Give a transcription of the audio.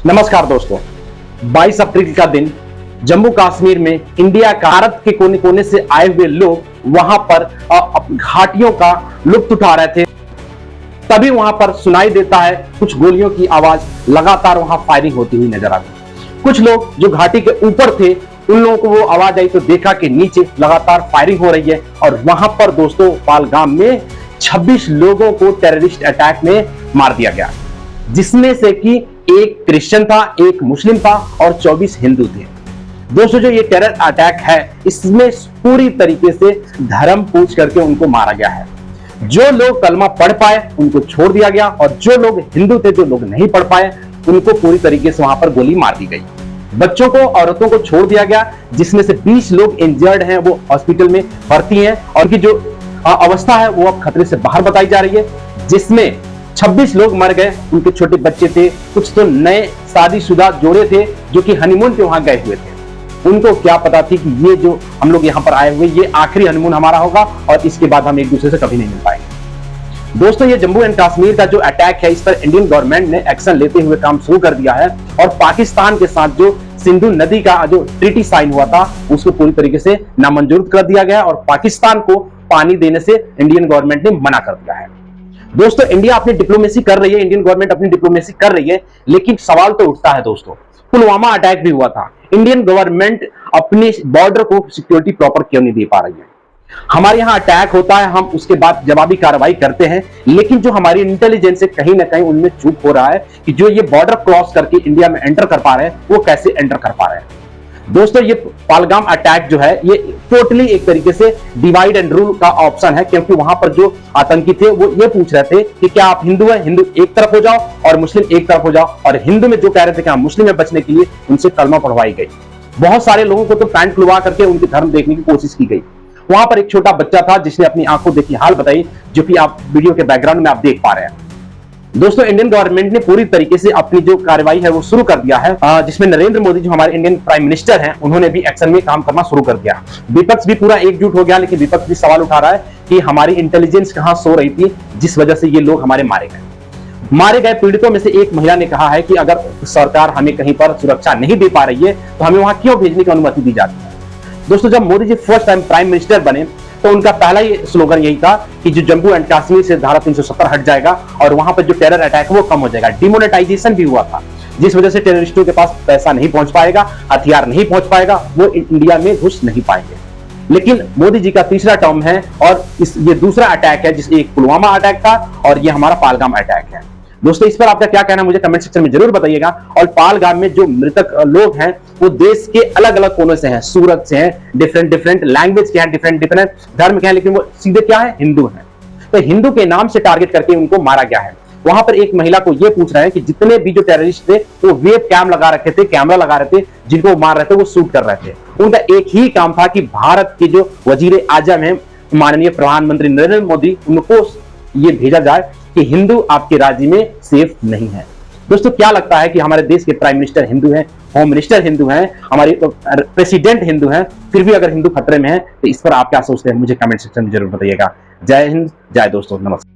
नमस्कार दोस्तों, 22 अप्रैल का दिन जम्मू कश्मीर में इंडिया का भारत के कोने कोने से आए हुए लोग वहां पर घाटियों का लुत्फ उठा रहे थे। तभी वहां पर सुनाई देता है कुछ गोलियों की आवाज, लगातार वहां फायरिंग होती हुई नजर आती। कुछ लोग जो घाटी के ऊपर थे उन लोगों को वो आवाज आई तो देखा कि नीचे लगातार फायरिंग हो रही है और वहां पर दोस्तों पालगाम में 26 लोगों को टेररिस्ट अटैक में मार दिया गया, जिसमें से कि एक क्रिश्चियन था, एक मुस्लिम था और 24 हिंदू थे। दोस्तों जो ये टेरर अटैक है इसमें पूरी तरीके से धर्म पूछ करके उनको मारा गया है। जो लोग कलमा पढ़ पाए उनको छोड़ दिया गया और जो लोग हिंदू थे, जो लोग नहीं पढ़ पाए उनको पूरी तरीके से वहां पर गोली मार दी गई। बच्चों को, औरतों को छोड़ दिया गया, जिसमें से 20 लोग इंजर्ड हैं, वो हॉस्पिटल में भर्ती हैं और उनकी जो अवस्था है वो अब खतरे से बाहर बताई जा रही है, जिसमें 26 लोग मर गए। उनके छोटे बच्चे थे, कुछ तो नए शादीशुदा जोड़े थे जो कि हनीमून पे वहां गए हुए थे। उनको क्या पता थी कि ये जो हम लोग यहाँ पर आए हुए ये आखिरी हनीमून हमारा होगा और इसके बाद हम एक दूसरे से कभी नहीं मिल पाएंगे। दोस्तों ये जम्मू एंड कश्मीर का जो अटैक है इस पर इंडियन गवर्नमेंट ने एक्शन लेते हुए काम शुरू कर दिया है और पाकिस्तान के साथ जो सिंधु नदी का जो ट्रीटी साइन हुआ था उसको पूरी तरीके से नामंजूर कर दिया गया और पाकिस्तान को पानी देने से इंडियन गवर्नमेंट ने मना कर दिया है। दोस्तों इंडिया अपनी डिप्लोमेसी कर रही है, इंडियन गवर्नमेंट अपनी डिप्लोमेसी कर रही है, लेकिन सवाल तो उठता है दोस्तों, पुलवामा अटैक भी हुआ था, इंडियन गवर्नमेंट अपने बॉर्डर को सिक्योरिटी प्रॉपर क्यों नहीं दे पा रही है? हमारे यहाँ अटैक होता है, हम उसके बाद जवाबी कार्रवाई करते हैं, लेकिन जो हमारी इंटेलिजेंस है कहीं ना कहीं उनमें चूक हो रहा है कि जो ये बॉर्डर क्रॉस करके इंडिया में एंटर कर पा रहे हैं वो कैसे एंटर कर पा रहे हैं। दोस्तों ये पहलगाम अटैक जो है ये टोटली एक तरीके से डिवाइड एंड रूल का ऑप्शन है, क्योंकि वहां पर जो आतंकी थे वो ये पूछ रहे थे कि क्या आप हिंदू हैं, हिंदू एक तरफ हो जाओ और मुस्लिम एक तरफ हो जाओ, और हिंदू में जो कह रहे थे कि हम मुस्लिम में बचने के लिए उनसे कलमा पढ़वाई गई। बहुत सारे लोगों को तो पैंट खुलवा करके उनके धर्म देखने की कोशिश की गई। वहां पर एक छोटा बच्चा था जिसने अपनी आंखों देखी हाल बताई, जो कि आप वीडियो के बैकग्राउंड में आप देख पा रहे हैं। दोस्तों इंडियन गवर्नमेंट ने पूरी तरीके से अपनी जो कार्रवाई है वो शुरू कर दिया है, जिसमें नरेंद्र मोदी जो हमारे इंडियन प्राइम मिनिस्टर हैं उन्होंने भी एक्शन में काम करना शुरू कर दिया। विपक्ष भी पूरा एकजुट हो गया, लेकिन विपक्ष भी सवाल उठा रहा है कि हमारी इंटेलिजेंस कहां सो रही थी जिस वजह से ये लोग हमारे मारे गए। पीड़ितों में से एक महिला ने कहा है कि अगर सरकार हमें कहीं पर सुरक्षा नहीं दे पा रही है तो हमें वहां क्यों भेजने की अनुमति दी जाती है। दोस्तों जब Modi ji first time prime minister बने तो उनका पहला ही स्लोगन यही था कि जो जम्मू एंड कश्मीर से धारा 370 हट जाएगा और वहां पर जो टेरर अटैक है वो कम हो जाएगा। डिमोनेटाइजेशन भी हुआ था, जिस वजह से टेररिस्टों के पास पैसा नहीं पहुंच पाएगा, हथियार नहीं पहुंच पाएगा, वो इंडिया में घुस नहीं पाएंगे। लेकिन मोदी जी का तीसरा टर्म है और ये दूसरा अटैक है, जिसमें एक पुलवामा अटैक था और ये हमारा पहलगाम अटैक है। दोस्तों इस पर आपका क्या कहना है मुझे कमेंट सेक्शन में जरूर बताइएगा। और पहलगाम में जो मृतक लोग हैं वो देश के अलग अलग कोनों से हैं, सूरत से हैं, डिफरेंट लैंग्वेज के हैं, डिफरेंट धर्म के हैं, लेकिन वो सीधे क्या है, हिंदू हैं। तो हिंदू के नाम से टारगेट करके उनको मारा गया है। वहां पर एक महिला को यह पूछ रहे हैं कि जितने भी जो टेररिस्ट थे वो वेब कैम लगा रखे थे, कैमरा लगा रहे थे, जिनको मार रहे थे वो शूट कर रहे थे। उनका एक ही काम था कि भारत के जो वजीर आजम है माननीय प्रधानमंत्री नरेंद्र मोदी, उनको ये भेजा जाए कि हिंदू आपके राज्य में सेफ नहीं है। दोस्तों क्या लगता है कि हमारे देश के प्राइम मिनिस्टर हिंदू हैं, होम मिनिस्टर हिंदू हैं, हमारे प्रेसिडेंट हिंदू हैं, फिर भी अगर हिंदू खतरे में है तो इस पर आप क्या सोचते हैं मुझे कमेंट सेक्शन में जरूर बताइएगा। जय हिंद, जय दोस्तों, नमस्कार।